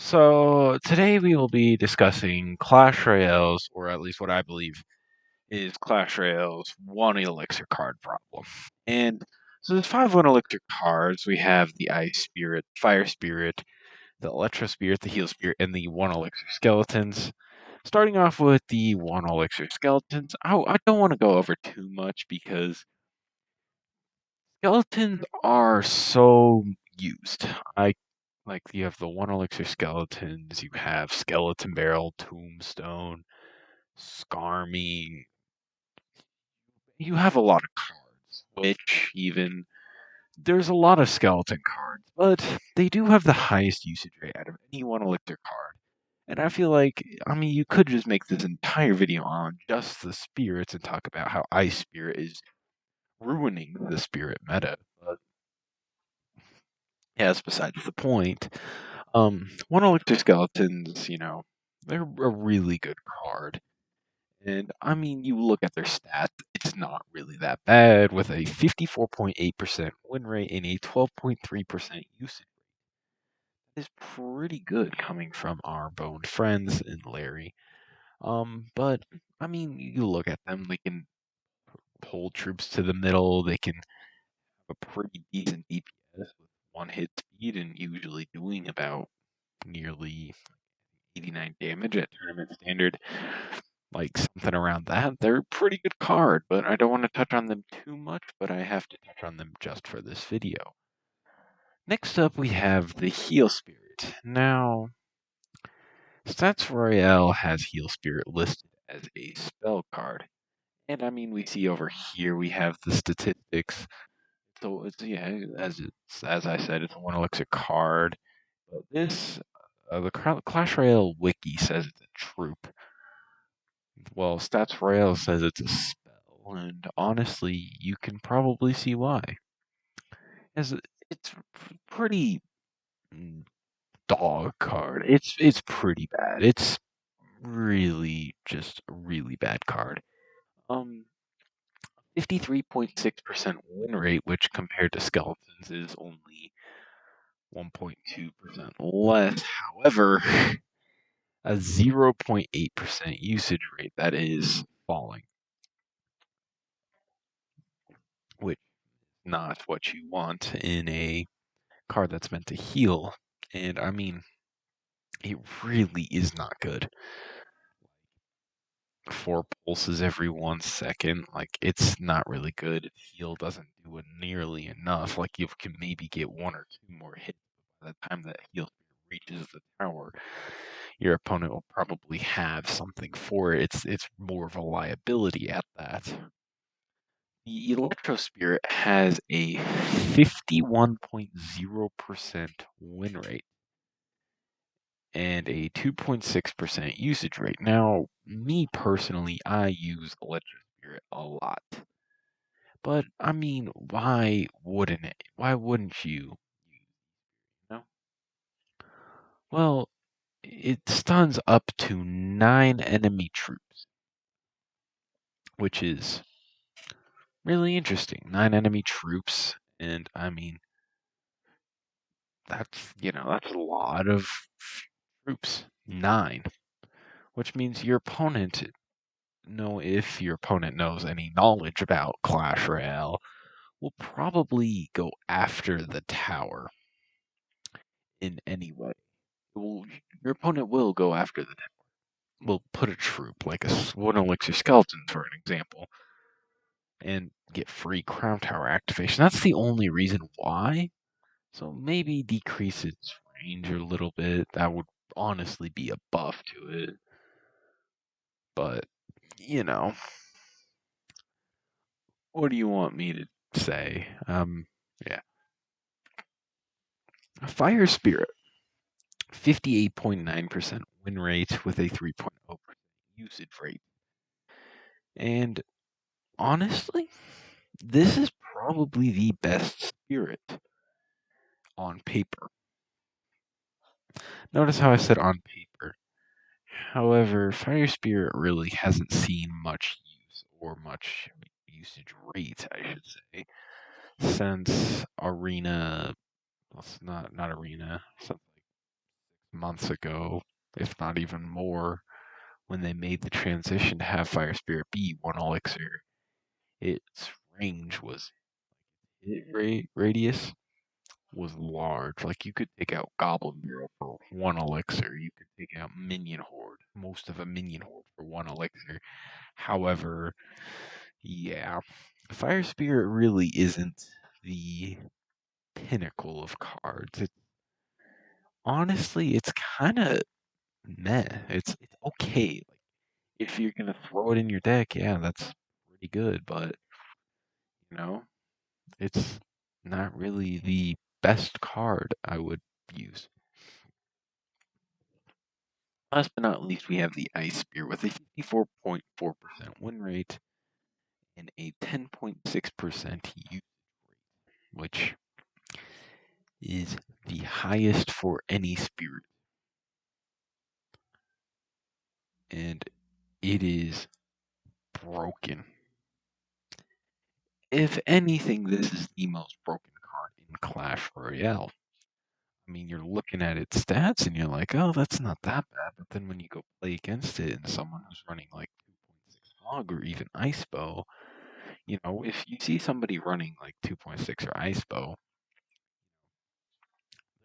So today we will be discussing Clash Royale's, or at least what I believe is Clash Royale's one elixir card problem. And so there's five one elixir cards. We have the Ice Spirit, Fire Spirit, the Electro Spirit, the Heal Spirit, and the one elixir skeletons. Starting off with the one elixir skeletons, I don't want to go over too much because skeletons are so used. I like you have the one elixir skeletons, you have skeleton barrel, tombstone, scarmy. You have a lot of cards, which even there's a lot of skeleton cards, but they do have the highest usage rate out of any one elixir card. And I feel like, you could just make this entire video on just the spirits and talk about how Ice Spirit is ruining the spirit meta. But yeah, that's besides the point. One Electro Skeletons, they're a really good card. And you look at their stats, it's not really that bad with a 54.8% win rate and a 12.3% usage. Is pretty good coming from our boned friends and Larry. But you look at them, they can hold troops to the middle, they can have a pretty decent DPS with one hit speed and usually doing about nearly 89 damage at tournament standard, like something around that. They're a pretty good card, but I don't want to touch on them too much, but I have to touch on them just for this video. Next up, we have the Heal Spirit. Now, Stats Royale has Heal Spirit listed as a spell card. And we see over here we have the statistics. So it's as I said, it's a one elixir card. But this the Clash Royale wiki says it's a troop. Well, Stats Royale says it's a spell, and honestly, you can probably see why. As it's pretty dog card. It's pretty bad. It's really just a really bad card. Um, 53.6% win rate, which compared to skeletons is only 1.2% less. However, a 0.8% usage rate that is falling, which not what you want in a card that's meant to heal. And it really is not good. 4 pulses every 1 second, like it's not really good. Heal doesn't do it nearly enough. Like you can maybe get one or two more hits by the time that heal reaches the tower. Your opponent will probably have something for it. It's more of a liability at that. The Electro Spirit has a 51.0% win rate and a 2.6% usage rate. Now, me personally, I use Electro Spirit a lot. But why wouldn't it? Why wouldn't you? No. Well, it stuns up to 9 enemy troops, which is really interesting. 9 enemy troops, and that's a lot of troops. 9, which means your opponent if your opponent knows any knowledge about Clash Royale, will probably go after the tower in any way. Your opponent will go after the tower. Will put a troop like one elixir skeleton, for an example, and get free crown tower activation. That's the only reason why. So maybe decrease its range a little bit. That would honestly be a buff to it. But what do you want me to say? Yeah. Fire Spirit, 58.9% win rate with a 3.0% usage rate. And honestly, this is probably the best spirit on paper. Notice how I said on paper. However, Fire Spirit really hasn't seen much use or much usage rate, I should say, since Arena. Well, it's not Arena. Something months ago, if not even more, when they made the transition to have Fire Spirit be one elixir. Its range was hit radius was large. Like you could take out Goblin Barrel for one elixir. You could take out Minion Horde, most of a Minion Horde for one elixir. However, yeah, Fire Spirit really isn't the pinnacle of cards. Honestly, it's kind of meh. It's okay. Like if you're gonna throw it in your deck, yeah, that's pretty good. But you know, it's not really the best card I would use. Last but not least, we have the Ice Spear with a 54.4% win rate and a 10.6% use rate, which is the highest for any spirit. And it is broken. If anything, this is the most broken card in Clash Royale. I mean, you're looking at its stats and you're like, oh, that's not that bad. But then when you go play against it and someone who's running like 2.6 Hog or even Ice Bow, if you see somebody running like 2.6 or Ice Bow,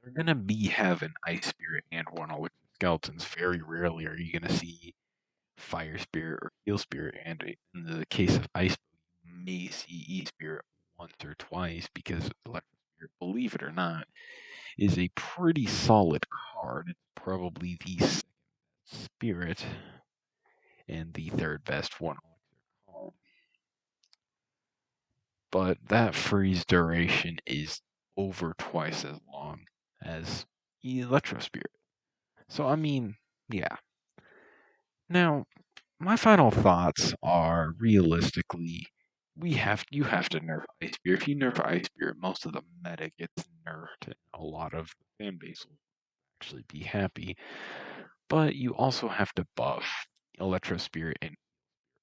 they're gonna be having Ice Spirit and one Elixir Skeletons. Very rarely are you gonna see Fire Spirit or Heal Spirit, and in the case of Ice Bow, you may see E Spirit once or twice because Electro Spirit, believe it or not, is a pretty solid card. It's probably the second spirit and the third best one Elixir card. But that freeze duration is over twice as long as Electro Spirit. So I mean, yeah. Now, my final thoughts are realistically, you have to nerf Ice Spirit. If you nerf Ice Spirit, most of the meta gets nerfed, and a lot of the fan base will actually be happy. But you also have to buff Electro Spirit and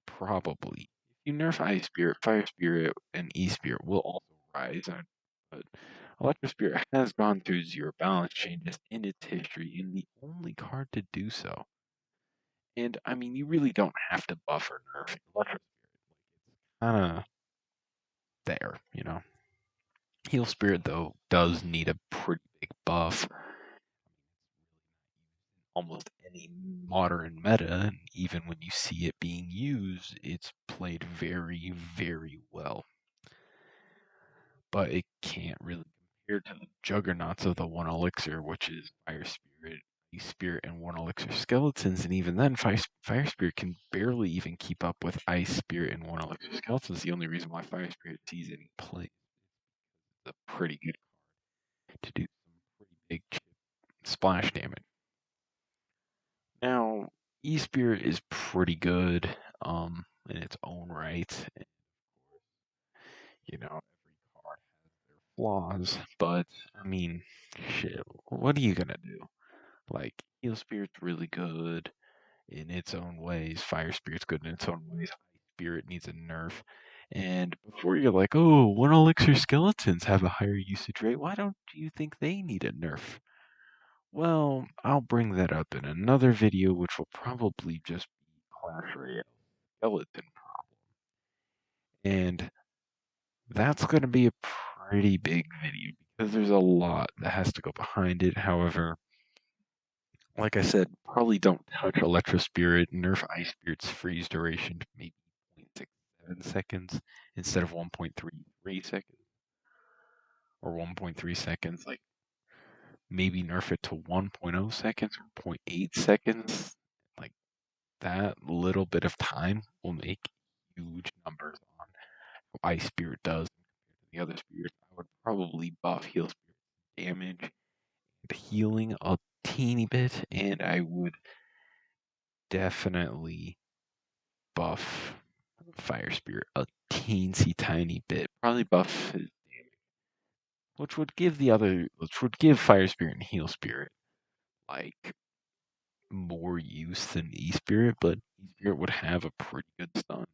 probably if you nerf Ice Spirit, Fire Spirit, and E Spirit will also rise. But Electro Spirit has gone through zero balance changes in its history, and the only card to do so. And I mean, you really don't have to buff or nerf Electro Spirit. It's kind of there. Heal Spirit though does need a pretty big buff. Almost any modern meta, and even when you see it being used, it's played very, very well. But it can't really compare to the juggernauts of the one elixir, which is Fire Spirit, Ice Spirit, and one elixir skeletons. And even then, Fire Spirit can barely even keep up with Ice Spirit and one elixir skeletons. The only reason why Fire Spirit sees any play is a pretty good card to do some pretty big splash damage. Now, E Spirit is pretty good in its own right. And, every card has their flaws, but I mean, shit, what are you gonna do? Like, Heal Spirit's really good in its own ways. Fire Spirit's good in its own ways. Ice Spirit needs a nerf. And before you're like, oh, one elixir skeletons have a higher usage rate, why don't you think they need a nerf? Well, I'll bring that up in another video, which will probably just be Clash Royale skeleton problem. And that's going to be a pretty big video because there's a lot that has to go behind it. However, like I said, probably don't touch Electro Spirit, nerf Ice Spirit's freeze duration to maybe 0.67 seconds instead of 1.33 seconds or 1.3 seconds. Like maybe nerf it to 1.0 seconds or zero point 0.8 seconds. Like that little bit of time will make huge numbers on how Ice Spirit does compared to the other spirits. I would probably buff Heal Spirit damage and healing a teeny bit, and I would definitely buff Fire Spirit a teensy tiny bit. Probably buff his damage, which would give Fire Spirit and Heal Spirit like more use than E Spirit, but E Spirit would have a pretty good stun.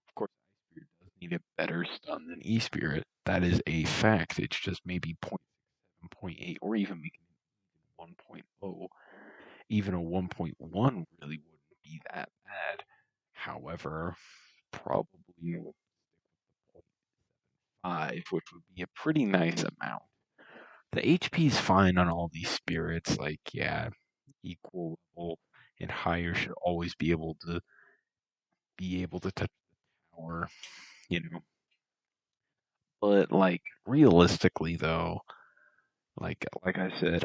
Of course, Ice Spirit does need a better stun than E Spirit. That is a fact. It's just maybe 0.7, 0.8, or even 1.0. Even a 1.1 really wouldn't be that bad. However, probably would stick with the 0.5, which would be a pretty nice amount. The HP is fine on all these spirits, like, yeah, equal level and higher should always be able to touch the tower, you know. But like realistically though, like I said,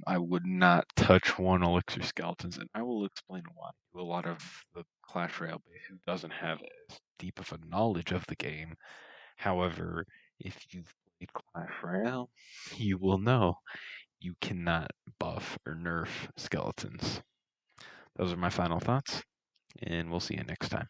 I would not touch one elixir skeletons, and I will explain why to a lot of the Clash Royale base who doesn't have as deep of a knowledge of the game. However, if you've played Clash Royale, you will know you cannot buff or nerf skeletons. Those are my final thoughts, and we'll see you next time.